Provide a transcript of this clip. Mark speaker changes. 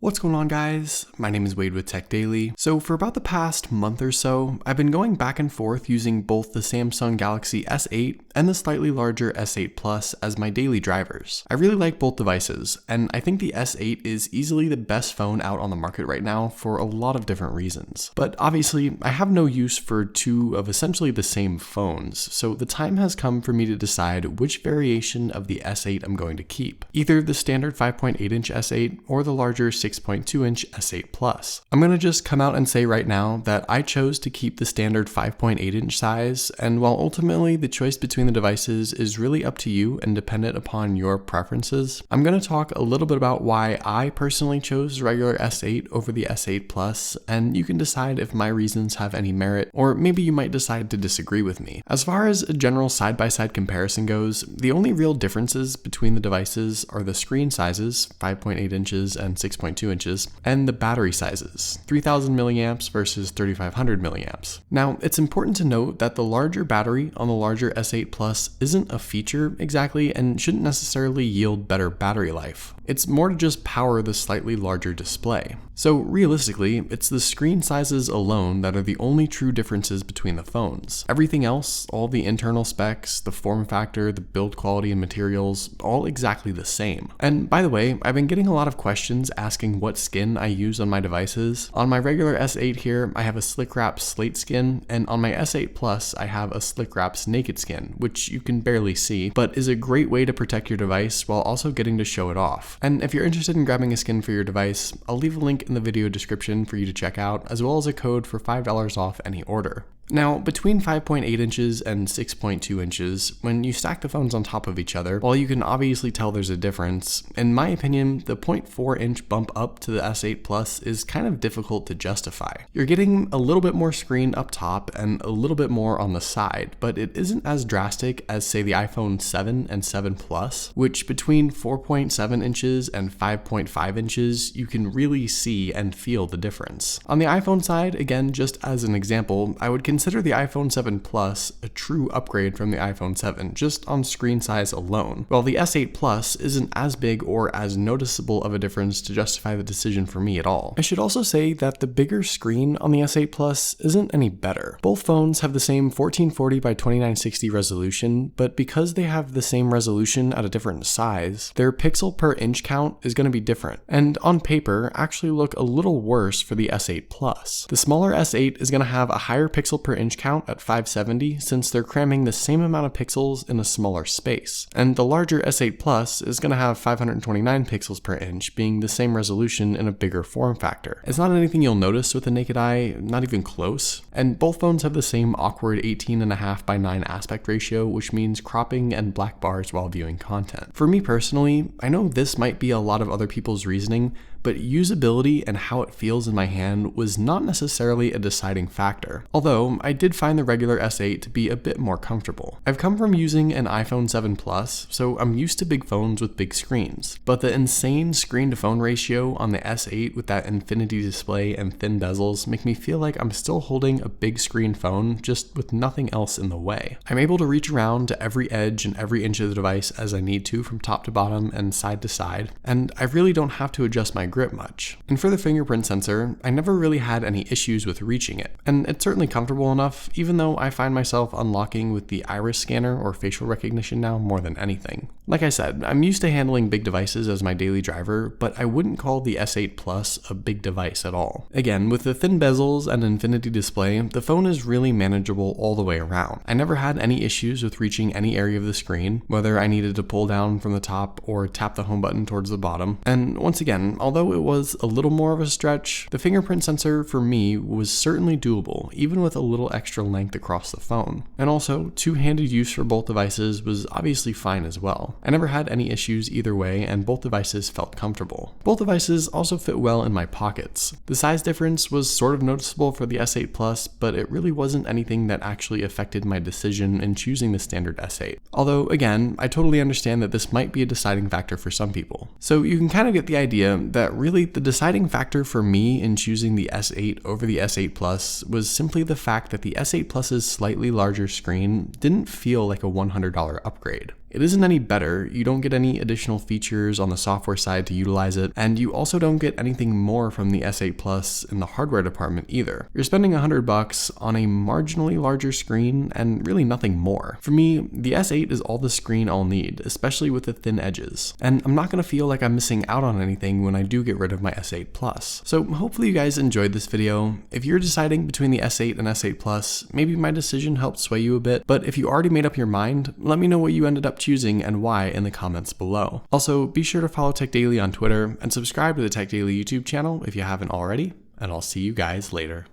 Speaker 1: What's going on, guys? My name is Wade with Tech Daily. So for about the past month or so, I've been going back and forth using both the Samsung Galaxy S8 and the slightly larger S8 Plus as my daily drivers. I really like both devices, and I think the S8 is easily the best phone out on the market right now for a lot of different reasons. But obviously, I have no use for two of essentially the same phones, so the time has come for me to decide which variation of the S8 I'm going to keep. Either the standard 5.8-inch S8 or the larger 6.2-inch S8 Plus. I'm going to just come out and say right now that I chose to keep the standard 5.8-inch size, and while ultimately the choice between the devices is really up to you and dependent upon your preferences, I'm going to talk a little bit about why I personally chose the regular S8 over the S8 Plus, and you can decide if my reasons have any merit, or maybe you might decide to disagree with me. As far as a general side-by-side comparison goes, the only real differences between the devices are the screen sizes, 5.8 inches and 6.2 inches, and the battery sizes, 3000 milliamps versus 3500 milliamps. Now, it's important to note that the larger battery on the larger S8 Plus isn't a feature exactly and shouldn't necessarily yield better battery life. It's more to just power the slightly larger display. So realistically, it's the screen sizes alone that are the only true differences between the phones. Everything else, all the internal specs, the form factor, the build quality and materials, all exactly the same. And by the way, I've been getting a lot of questions asking what skin I use on my devices. On my regular S8 here, I have a Slick Wraps slate skin, and on my S8 Plus, I have a Slick Wraps naked skin, which you can barely see, but is a great way to protect your device while also getting to show it off. And if you're interested in grabbing a skin for your device, I'll leave a link in the video description for you to check out, as well as a code for $5 off any order. Now, between 5.8 inches and 6.2 inches, when you stack the phones on top of each other, while you can obviously tell there's a difference, in my opinion, the 0.4 inch bump up to the S8 Plus is kind of difficult to justify. You're getting a little bit more screen up top and a little bit more on the side, but it isn't as drastic as, say, the iPhone 7 and 7 Plus, which between 4.7 inches and 5.5 inches, you can really see and feel the difference. On the iPhone side, again, just as an example, I would consider the iPhone 7 Plus a true upgrade from the iPhone 7, just on screen size alone, while the S8 Plus isn't as big or as noticeable of a difference to justify the decision for me at all. I should also say that the bigger screen on the S8 Plus isn't any better. Both phones have the same 1440 by 2960 resolution, but because they have the same resolution at a different size, their pixel per inch count is going to be different, and on paper actually look a little worse for the S8 Plus. The smaller S8 is going to have a higher pixel per inch count at 570 since they're cramming the same amount of pixels in a smaller space, and the larger S8 Plus is going to have 529 pixels per inch, being the same resolution in a bigger form factor. It's not anything you'll notice with the naked eye, not even close, and both phones have the same awkward 18.5 by 9 aspect ratio, which means cropping and black bars while viewing content. For me personally, I know this might be a lot of other people's reasoning, but usability and how it feels in my hand was not necessarily a deciding factor, although I did find the regular S8 to be a bit more comfortable. I've come from using an iPhone 7 Plus, so I'm used to big phones with big screens, but the insane screen-to-phone ratio on the S8 with that infinity display and thin bezels make me feel like I'm still holding a big screen phone, just with nothing else in the way. I'm able to reach around to every edge and every inch of the device as I need to from top to bottom and side to side, and I really don't have to adjust my grip much. And for the fingerprint sensor, I never really had any issues with reaching it, and it's certainly comfortable enough, even though I find myself unlocking with the iris scanner or facial recognition now more than anything. Like I said, I'm used to handling big devices as my daily driver, but I wouldn't call the S8 Plus a big device at all. Again, with the thin bezels and infinity display, the phone is really manageable all the way around. I never had any issues with reaching any area of the screen, whether I needed to pull down from the top or tap the home button towards the bottom. And once again, although it was a little more of a stretch, the fingerprint sensor for me was certainly doable, even with a little extra length across the phone. And also, two-handed use for both devices was obviously fine as well. I never had any issues either way, and both devices felt comfortable. Both devices also fit well in my pockets. The size difference was sort of noticeable for the S8 Plus, but it really wasn't anything that actually affected my decision in choosing the standard S8. Although, again, I totally understand that this might be a deciding factor for some people. So you can kind of get the idea that really the deciding factor for me in choosing the S8 over the S8 Plus was simply the fact that the S8 Plus's slightly larger screen didn't feel like a $100 upgrade. It isn't any better, you don't get any additional features on the software side to utilize it, and you also don't get anything more from the S8 Plus in the hardware department either. You're spending $100 on a marginally larger screen and really nothing more. For me, the S8 is all the screen I'll need, especially with the thin edges. And I'm not going to feel like I'm missing out on anything when I do get rid of my S8 Plus. So hopefully you guys enjoyed this video. If you're deciding between the S8 and S8 Plus, maybe my decision helped sway you a bit, but if you already made up your mind, let me know what you ended up choosing and why in the comments below. Also, be sure to follow Tech Daily on Twitter and subscribe to the Tech Daily YouTube channel if you haven't already, and I'll see you guys later.